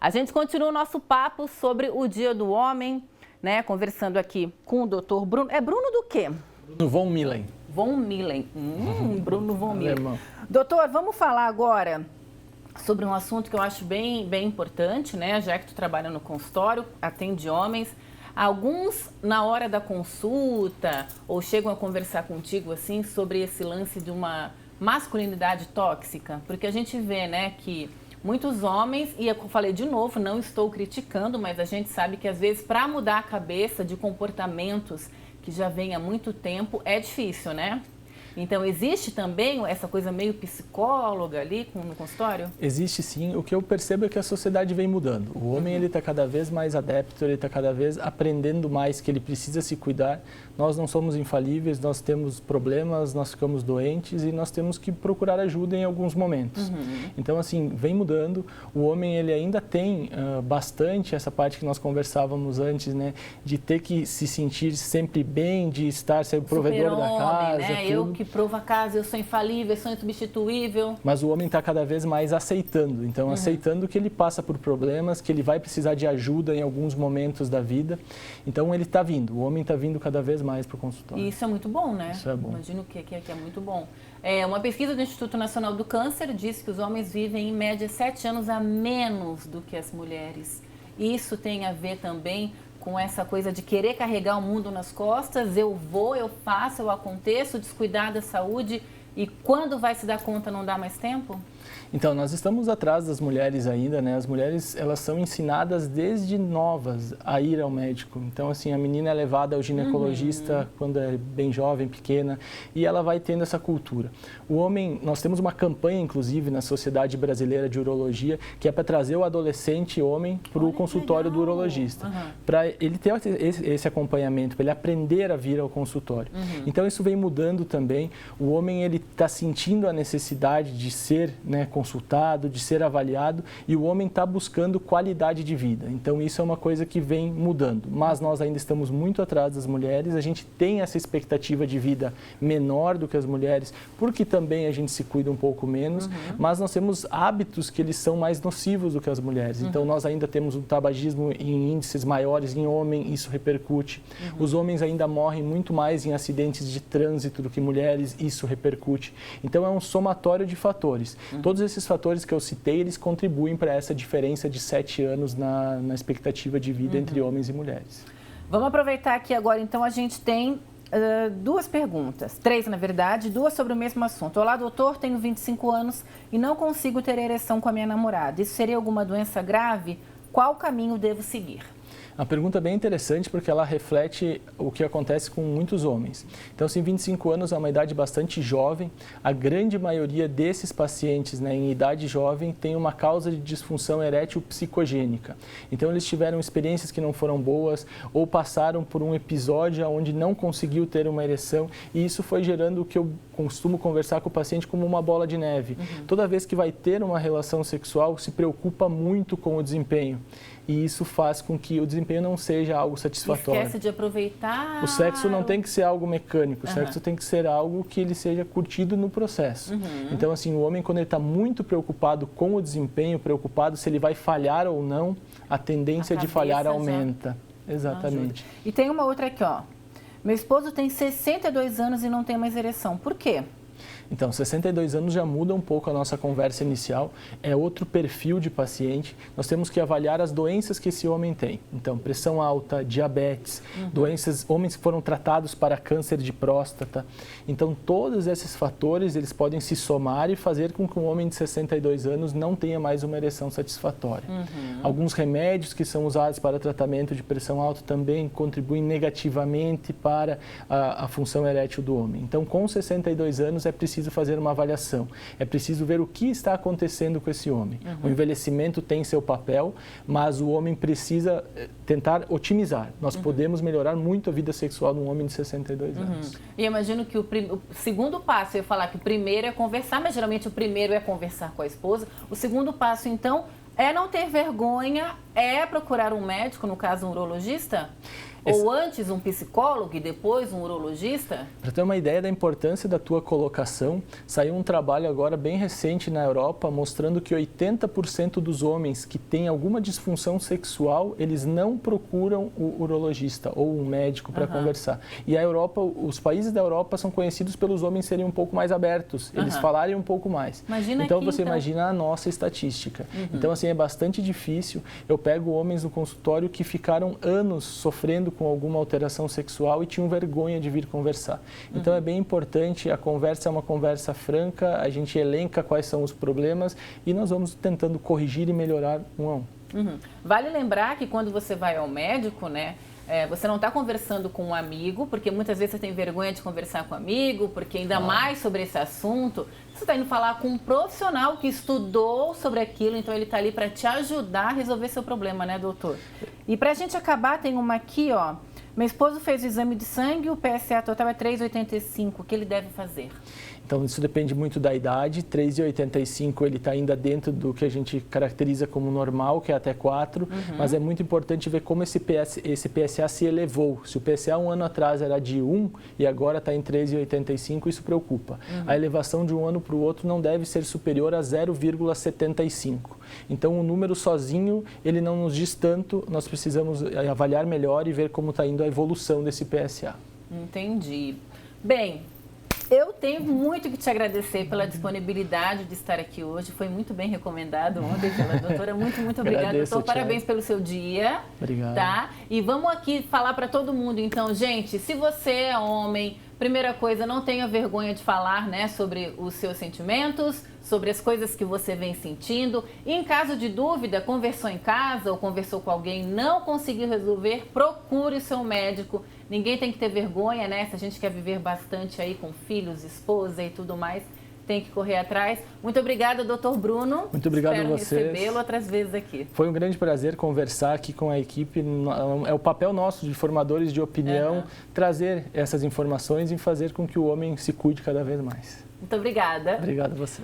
A gente continua o nosso papo sobre o Dia do Homem, né? Conversando aqui com o doutor Bruno. É Bruno do quê? Bruno von Millen. Von Millen. Bruno von Millen. Doutor, vamos falar agora sobre um assunto que eu acho bem importante, né? Já que tu trabalha no consultório, atende homens. Alguns, na hora da consulta, ou chegam a conversar contigo, assim, sobre esse lance de uma masculinidade tóxica. Porque a gente vê, né, que muitos homens, e eu falei de novo, não estou criticando, mas a gente sabe que às vezes para mudar a cabeça de comportamentos que já vem há muito tempo é difícil, né? Então, existe também essa coisa meio psicóloga ali no consultório? Existe sim. O que eu percebo é que a sociedade vem mudando. O homem ele está cada vez mais adepto, ele está cada vez aprendendo mais que ele precisa se cuidar. Nós não somos infalíveis, nós temos problemas, nós ficamos doentes e nós temos que procurar ajuda em alguns momentos. Então, assim, vem mudando. O homem ele ainda tem bastante essa parte que nós conversávamos antes, né? De ter que se sentir sempre bem, de estar ser o provedor da casa, né? Eu que provo a casa, eu sou infalível, eu sou insubstituível. Mas o homem está cada vez mais aceitando. Então, aceitando que ele passa por problemas, que ele vai precisar de ajuda em alguns momentos da vida. Então, ele está vindo. O homem está vindo cada vez mais para o consultório. E isso é muito bom, né? Isso é bom. Imagino que é muito bom. Uma pesquisa do Instituto Nacional do Câncer diz que os homens vivem, em média, 7 anos a menos do que as mulheres. Isso tem a ver também com essa coisa de querer carregar o mundo nas costas, eu vou, eu faço, eu aconteço, descuidar da saúde e quando vai se dar conta não dá mais tempo? Então, nós estamos atrás das mulheres ainda, né? As mulheres, elas são ensinadas desde novas a ir ao médico. Então, assim, a menina é levada ao ginecologista quando é bem jovem, pequena, e ela vai tendo essa cultura. O homem, nós temos uma campanha, inclusive, na Sociedade Brasileira de Urologia, que é para trazer o adolescente homem para o consultório do urologista. Para ele ter esse acompanhamento, para ele aprender a vir ao consultório. Então, isso vem mudando também. O homem, ele está sentindo a necessidade de ser, né, consultado, de ser avaliado, e o homem está buscando qualidade de vida. Então, isso é uma coisa que vem mudando. Mas nós ainda estamos muito atrás das mulheres, a gente tem essa expectativa de vida menor do que as mulheres, porque também a gente se cuida um pouco menos, mas nós temos hábitos que eles são mais nocivos do que as mulheres. Então, nós ainda temos um tabagismo em índices maiores em homem, isso repercute. Os homens ainda morrem muito mais em acidentes de trânsito do que mulheres, isso repercute. Então, é um somatório de fatores. Todos esses fatores que eu citei, eles contribuem para essa diferença de 7 anos na expectativa de vida entre homens e mulheres. Vamos aproveitar aqui agora, então, a gente tem 2 perguntas, 3 na verdade, 2 sobre o mesmo assunto. Olá, doutor, tenho 25 anos e não consigo ter ereção com a minha namorada. Isso seria alguma doença grave? Qual caminho devo seguir? Uma pergunta bem interessante porque ela reflete o que acontece com muitos homens. Então, assim, 25 anos é uma idade bastante jovem. A grande maioria desses pacientes, né, em idade jovem tem uma causa de disfunção erétil psicogênica. Então, eles tiveram experiências que não foram boas ou passaram por um episódio onde não conseguiu ter uma ereção e isso foi gerando o que eu costumo conversar com o paciente como uma bola de neve. Toda vez que vai ter uma relação sexual, se preocupa muito com o desempenho. E isso faz com que o desempenho não seja algo satisfatório. Esquece de aproveitar. O sexo não tem que ser algo mecânico, o sexo tem que ser algo que ele seja curtido no processo. Então, assim, o homem, quando ele está muito preocupado com o desempenho, preocupado se ele vai falhar ou não, a tendência de falhar aumenta. Exatamente. E tem uma outra aqui, ó. Meu esposo tem 62 anos e não tem mais ereção. Por quê? Então, 62 anos já muda um pouco a nossa conversa inicial, é outro perfil de paciente. Nós temos que avaliar as doenças que esse homem tem. Então, pressão alta, diabetes, doenças, homens que foram tratados para câncer de próstata. Então, todos esses fatores, eles podem se somar e fazer com que um homem de 62 anos não tenha mais uma ereção satisfatória. Alguns remédios que são usados para tratamento de pressão alta também contribuem negativamente para a função erétil do homem. Então, com 62 anos, é preciso fazer uma avaliação, é preciso ver o que está acontecendo com esse homem. O envelhecimento tem seu papel, mas o homem precisa tentar otimizar. Nós podemos melhorar muito a vida sexual de um homem de 62 anos. E imagino que o segundo passo, eu ia falar que o primeiro é conversar, mas geralmente o primeiro é conversar com a esposa. O segundo passo, então, é não ter vergonha, é procurar um médico, no caso um urologista? Ou antes um psicólogo e depois um urologista? Para ter uma ideia da importância da tua colocação, saiu um trabalho agora bem recente na Europa mostrando que 80% dos homens que têm alguma disfunção sexual, eles não procuram o urologista ou um médico para conversar. E a Europa, os países da Europa são conhecidos pelos homens serem um pouco mais abertos, eles falarem um pouco mais. Então você imagina a nossa estatística. Então assim, é bastante difícil. Eu pego homens no consultório que ficaram anos sofrendo com alguma alteração sexual e tinham vergonha de vir conversar. Então é bem importante, a conversa é uma conversa franca, a gente elenca quais são os problemas e nós vamos tentando corrigir e melhorar um a um. Vale lembrar que quando você vai ao médico, né, você não está conversando com um amigo, porque muitas vezes você tem vergonha de conversar com um amigo, porque ainda mais sobre esse assunto, você está indo falar com um profissional que estudou sobre aquilo, então ele está ali para te ajudar a resolver seu problema, né, doutor? E para a gente acabar, tem uma aqui, ó. Meu esposo fez o exame de sangue, o PSA total é 3,85, o que ele deve fazer? Então, isso depende muito da idade. 3,85 ele está ainda dentro do que a gente caracteriza como normal, que é até 4. Mas é muito importante ver como esse PSA se elevou. Se o PSA um ano atrás era de 1 e agora está em 3,85, isso preocupa. A elevação de um ano para o outro não deve ser superior a 0,75. Então, o número sozinho, ele não nos diz tanto. Nós precisamos avaliar melhor e ver como está indo a evolução desse PSA. Entendi. Bem, eu tenho muito que te agradecer pela disponibilidade de estar aqui hoje. Foi muito bem recomendado ontem pela doutora. Muito obrigada, doutor. Parabéns pelo seu dia. Obrigado. Tá? E vamos aqui falar para todo mundo. Então, gente, se você é homem, primeira coisa, não tenha vergonha de falar, né, sobre os seus sentimentos, sobre as coisas que você vem sentindo. E em caso de dúvida, conversou em casa ou conversou com alguém, não conseguiu resolver, procure o seu médico. Ninguém tem que ter vergonha, né? Se a gente quer viver bastante aí com filhos, esposa e tudo mais, tem que correr atrás. Muito obrigada, doutor Bruno. Muito obrigado a vocês. Espero recebê-lo outras vezes aqui. Foi um grande prazer conversar aqui com a equipe. É o papel nosso de formadores de opinião trazer essas informações e fazer com que o homem se cuide cada vez mais. Muito obrigada. Obrigado a você.